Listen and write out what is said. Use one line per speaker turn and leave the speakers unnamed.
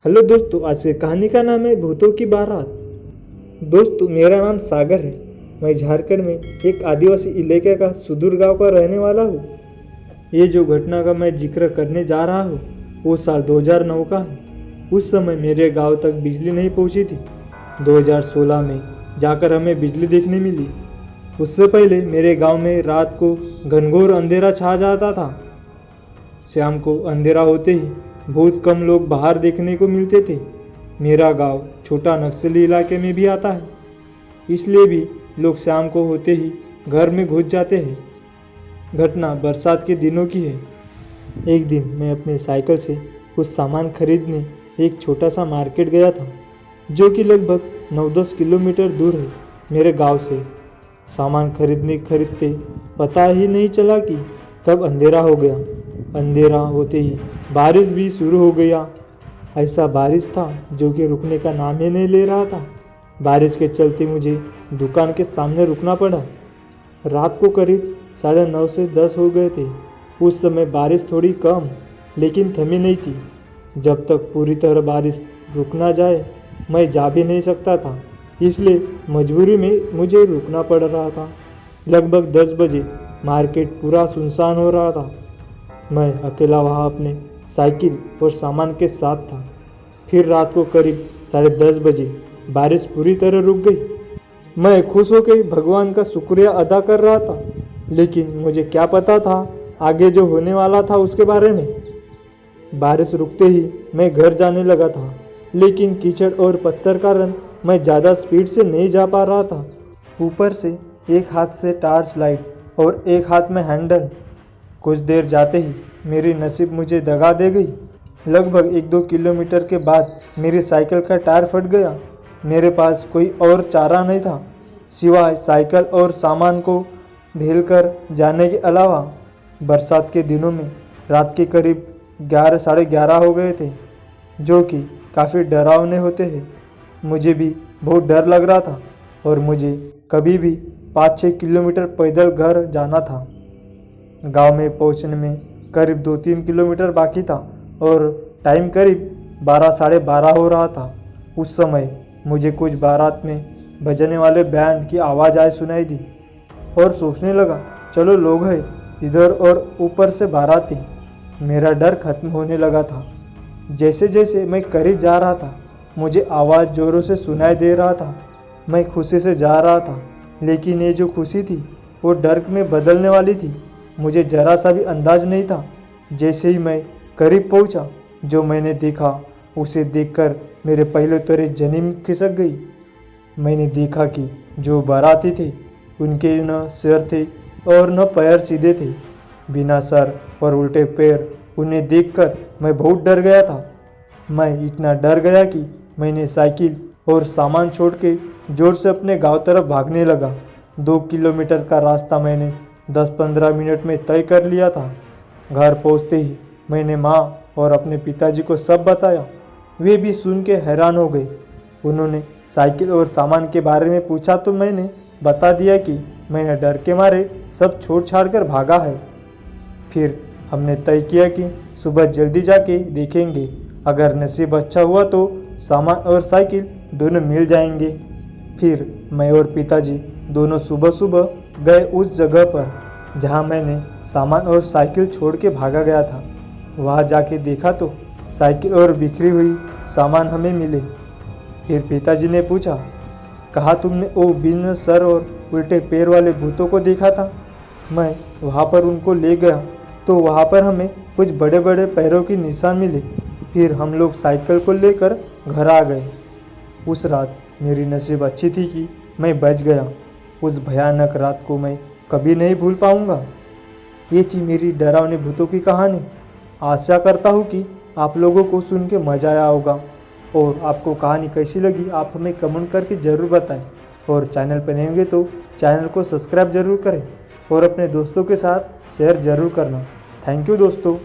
Hello दोस्तों, आज की कहानी का नाम है भूतों की बारात। दोस्तों, मेरा नाम सागर है। मैं झारखंड में एक आदिवासी इलाके का सुदूर गांव का रहने वाला हूँ। ये जो घटना का मैं जिक्र करने जा रहा हूँ वो साल 2009 का है। उस समय मेरे गांव तक बिजली नहीं पहुँची थी। 2016 में जाकर हमें बिजली देखने मिली। उससे पहले मेरे गांव में रात को घनघोर अंधेरा छा जाता था। शाम को अंधेरा होते ही बहुत कम लोग बाहर देखने को मिलते थे। मेरा गांव छोटा नक्सली इलाके में भी आता है, इसलिए भी लोग शाम को होते ही घर में घुस जाते हैं। घटना बरसात के दिनों की है। एक दिन मैं अपने साइकिल से कुछ सामान खरीदने एक छोटा सा मार्केट गया था, जो कि लगभग 9-10 किलोमीटर दूर है मेरे गांव से। सामान खरीदते पता ही नहीं चला कि कब अंधेरा हो गया। अंधेरा होते ही बारिश भी शुरू हो गया। ऐसा बारिश था जो कि रुकने का नाम ही नहीं ले रहा था। बारिश के चलते मुझे दुकान के सामने रुकना पड़ा। रात को करीब 9:30 से 10 हो गए थे। उस समय बारिश थोड़ी कम लेकिन थमी नहीं थी। जब तक पूरी तरह बारिश रुक ना जाए मैं जा भी नहीं सकता था, इसलिए मजबूरी में मुझे रुकना पड़ रहा था। लगभग 10 बजे मार्केट पूरा सुनसान हो रहा था। मैं अकेला वहाँ अपने साइकिल और सामान के साथ था। फिर रात को करीब 10:30 बजे बारिश पूरी तरह रुक गई। मैं खुश होकर भगवान का शुक्रिया अदा कर रहा था, लेकिन मुझे क्या पता था आगे जो होने वाला था उसके बारे में। बारिश रुकते ही मैं घर जाने लगा था, लेकिन कीचड़ और पत्थर कारण मैं ज़्यादा स्पीड से नहीं जा पा रहा था। ऊपर से एक हाथ से टार्च लाइट और एक हाथ में हैंडल। कुछ देर जाते ही मेरी नसीब मुझे दगा दे गई। लगभग 1-2 किलोमीटर के बाद मेरी साइकिल का टायर फट गया। मेरे पास कोई और चारा नहीं था सिवाय साइकिल और सामान को ढेलकर जाने के अलावा। बरसात के दिनों में रात के करीब 11 साढ़े 11 हो गए थे, जो कि काफ़ी डरावने होते हैं। मुझे भी बहुत डर लग रहा था और मुझे कभी भी 5-6 किलोमीटर पैदल घर जाना था। गांव में पहुंचने में करीब 2-3 किलोमीटर बाकी था और टाइम करीब 12 साढ़े 12 हो रहा था। उस समय मुझे कुछ बारात में बजने वाले बैंड की आवाज़ सुनाई दी और सोचने लगा, चलो लोग हैं इधर और ऊपर से बाराती। मेरा डर खत्म होने लगा था। जैसे जैसे मैं करीब जा रहा था मुझे आवाज़ ज़ोरों से सुनाई दे रहा था। मैं खुशी से जा रहा था, लेकिन ये जो खुशी थी वो डर में बदलने वाली थी। मुझे जरा सा भी अंदाज नहीं था। जैसे ही मैं करीब पहुंचा, जो मैंने देखा उसे देखकर मेरे पहले तोरे जमीन खिसक गई। मैंने देखा कि जो बाराती थे उनके न सिर थे और न पैर सीधे थे, बिना सर और उल्टे पैर। उन्हें देखकर मैं बहुत डर गया था। मैं इतना डर गया कि मैंने साइकिल और सामान छोड़ के जोर से अपने गांव तरफ भागने लगा। 2 किलोमीटर का रास्ता मैंने 10-15 मिनट में तय कर लिया था। घर पहुंचते ही मैंने माँ और अपने पिताजी को सब बताया। वे भी सुन के हैरान हो गए। उन्होंने साइकिल और सामान के बारे में पूछा तो मैंने बता दिया कि मैंने डर के मारे सब छोड़ छाड़ कर भागा है। फिर हमने तय किया कि सुबह जल्दी जाके देखेंगे। अगर नसीब अच्छा हुआ तो सामान और साइकिल दोनों मिल जाएंगे। फिर मैं और पिताजी दोनों सुबह सुबह गए उस जगह पर जहां मैंने सामान और साइकिल छोड़ के भागा गया था। वहां जाके देखा तो साइकिल और बिखरी हुई सामान हमें मिले। फिर पिताजी ने पूछा, कहा तुमने वो बिन सर और उल्टे पैर वाले भूतों को देखा था? मैं वहां पर उनको ले गया तो वहां पर हमें कुछ बड़े बड़े पैरों की निशान मिले। फिर हम लोग साइकिल को लेकर घर आ गए। उस रात मेरी नसीब अच्छी थी कि मैं बच गया। उस भयानक रात को मैं कभी नहीं भूल पाऊंगा। ये थी मेरी डरावनी भूतों की कहानी। आशा करता हूँ कि आप लोगों को सुन के मज़ा आया होगा। और आपको कहानी कैसी लगी आप हमें कमेंट करके ज़रूर बताएं। और चैनल पर नए होंगे तो चैनल को सब्सक्राइब ज़रूर करें और अपने दोस्तों के साथ शेयर ज़रूर करना। थैंक यू दोस्तों।